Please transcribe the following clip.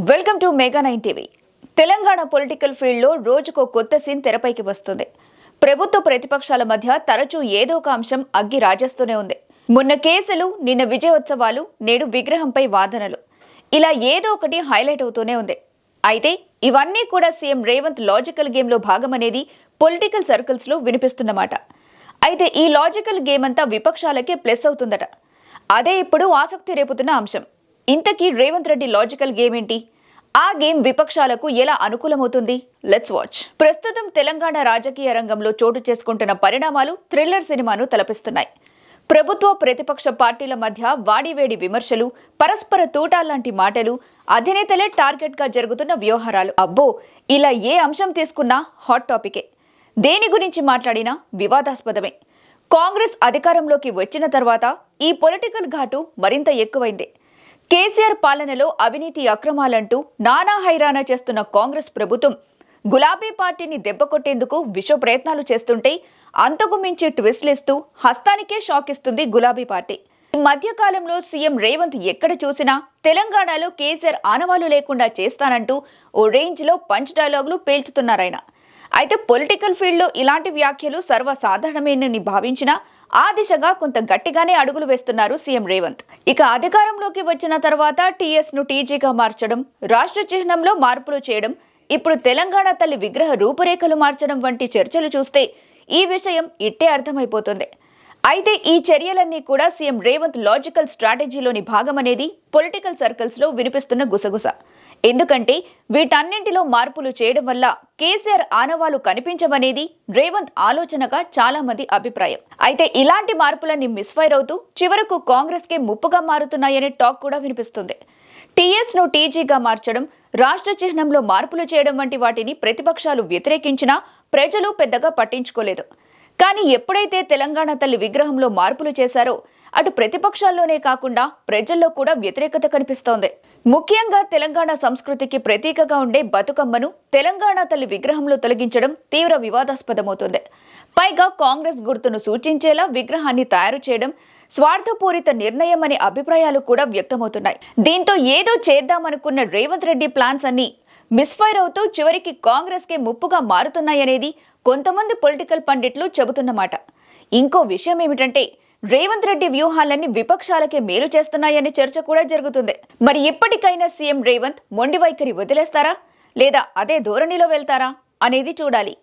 Welcome to mega 9 TV. Telangana political field లో రోజుకో కొత్త సీన్ తెరపైకి వస్తుంది. ప్రభుత్వ ప్రతిపక్షాల మధ్య తరచూ ఏదో ఒక అంశం అగ్గి రాజేస్తూనే ఉంది. మొన్న కేసులు, నిన్న విజయోత్సవాలు, నేడు విగ్రహంపై వాదనలు, ఇలా ఏదో ఒకటి హైలైట్ అవుతూనే ఉంది. అయితే ఇవన్నీ కూడా సీఎం రేవంత్ లాజికల్ గేమ్ లో భాగమనేది పొలిటికల్ సర్కిల్స్ లో వినిపిస్తున్నమాట. అయితే ఈ లాజికల్ గేమ్ అంతా విపక్షాలకే ప్లస్ అవుతుందట. అదే ఇప్పుడు ఆసక్తి రేపుతున్న అంశం. ఇంతకీ రేవంత్ రెడ్డి లాజికల్ గేమ్ ఏంటి? ఆ గేమ్ విపక్షాలకు ఎలా అనుకూలమవుతుంది? Let's watch. ప్రస్తుతం తెలంగాణ రాజకీయ రంగంలో చోటు చేసుకుంటున్న పరిణామాలు థ్రిల్లర్ సినిమాను తలపిస్తున్నాయి. ప్రభుత్వ ప్రతిపక్ష పార్టీల మధ్య వాడివేడి విమర్శలు, పరస్పర తూటాల్లాంటి మాటలు, అధినేతలే టార్గెట్ గా జరుగుతున్న వ్యవహారాలు. అబ్బో, ఇలా ఏ అంశం తీసుకున్నా హాట్ టాపికే. దేని గురించి మాట్లాడినా వివాదాస్పదమే. కాంగ్రెస్ అధికారంలోకి వచ్చిన తర్వాత ఈ పొలిటికల్ ఘాటు మరింత ఎక్కువైంది. కేసీఆర్ పాలనలో అవినీతి అక్రమాలంటూ నానా హైరానా చేస్తున్న కాంగ్రెస్ ప్రభుత్వం గులాబీ పార్టీని దెబ్బకొట్టేందుకు విశ్వ ప్రయత్నాలు చేస్తుంటే అంతకు మించి ట్విస్ట్లిస్తూ హస్తానికే షాక్ ఇస్తుంది గులాబీ పార్టీ. ఈ మధ్యకాలంలో సీఎం రేవంత్ ఎక్కడ చూసినా తెలంగాణలో కేసీఆర్ ఆనవాలు లేకుండా చేస్తానంటూ ఓ రేంజ్ లో పంచ్ డైలాగులు పేల్చుతున్నారాయన. అయితే పొలిటికల్ ఫీల్డ్ లో ఇలాంటి వ్యాఖ్యలు సర్వసాధారణమేనని భావించినా ఆ దిశగా కొంత గట్టిగానే అడుగులు వేస్తున్నారు సీఎం రేవంత్. ఇక అధికారంలోకి వచ్చిన తర్వాత టీఎస్ ను టీజీగా మార్చడం, రాష్ట్ర చిహ్నంలో మార్పులు చేయడం, ఇప్పుడు తెలంగాణ తల్లి విగ్రహ రూపురేఖలు మార్చడం వంటి చర్చలు చూస్తే ఈ విషయం ఇట్టే అర్థమైపోతుంది. అయితే ఈ చర్యలన్నీ కూడా సీఎం రేవంత్ లాజికల్ స్ట్రాటజీలోని భాగమనేది పొలిటికల్ సర్కిల్స్ లో వినిపిస్తున్న గుసగుస. ఎందుకంటే వీటన్నింటిలో మార్పులు చేయడం వల్ల కేసీఆర్ ఆనవాలు కనిపించమనేది రేవంత్ ఆలోచనగా చాలా మంది అభిప్రాయం. అయితే ఇలాంటి మార్పులన్నీ మిస్ఫైర్ అవుతూ చివరకు కాంగ్రెస్ కే ముప్పుగా మారుతున్నాయనే టాక్ కూడా వినిపిస్తుంది. టీఎస్ ను టీజీగా మార్చడం, రాష్ట్ర చిహ్నంలో మార్పులు చేయడం వంటి వాటిని ప్రతిపక్షాలు వ్యతిరేకించినా ప్రజలు పెద్దగా పట్టించుకోలేదు. కానీ ఎప్పుడైతే తెలంగాణ తల్లి విగ్రహంలో మార్పులు చేశారో అటు ప్రతిపక్షాల్లోనే కాకుండా ప్రజల్లో కూడా వ్యతిరేకత కనిపిస్తోంది. ముఖ్యంగా తెలంగాణ సంస్కృతికి ప్రతీకగా ఉండే బతుకమ్మను తెలంగాణ తల్లి విగ్రహంలో తొలగించడం తీవ్ర వివాదాస్పదమవుతుంది. పైగా కాంగ్రెస్ గుర్తును సూచించేలా విగ్రహాన్ని తయారు చేయడం స్వార్థపూరిత నిర్ణయం అనే అభిప్రాయాలు కూడా వ్యక్తమవుతున్నాయి. దీంతో ఏదో చేద్దామనుకున్న రేవంత్ రెడ్డి ప్లాన్స్ అన్ని మిస్ఫైర్ అవుతూ చివరికి కాంగ్రెస్ కే ముప్పుగా మారుతున్నాయనేది కొంతమంది పొలిటికల్ పండిట్లు చెబుతున్నమాట. ఇంకో విషయం ఏమిటంటే రేవంత్ రెడ్డి వ్యూహాలన్నీ విపక్షాలకే మేలు చేస్తున్నాయనే చర్చ కూడా జరుగుతుంది. మరి ఇప్పటికైనా సీఎం రేవంత్ మొండి వైఖరి వదిలేస్తారా లేదా అదే ధోరణిలో వెళ్తారా అనేది చూడాలి.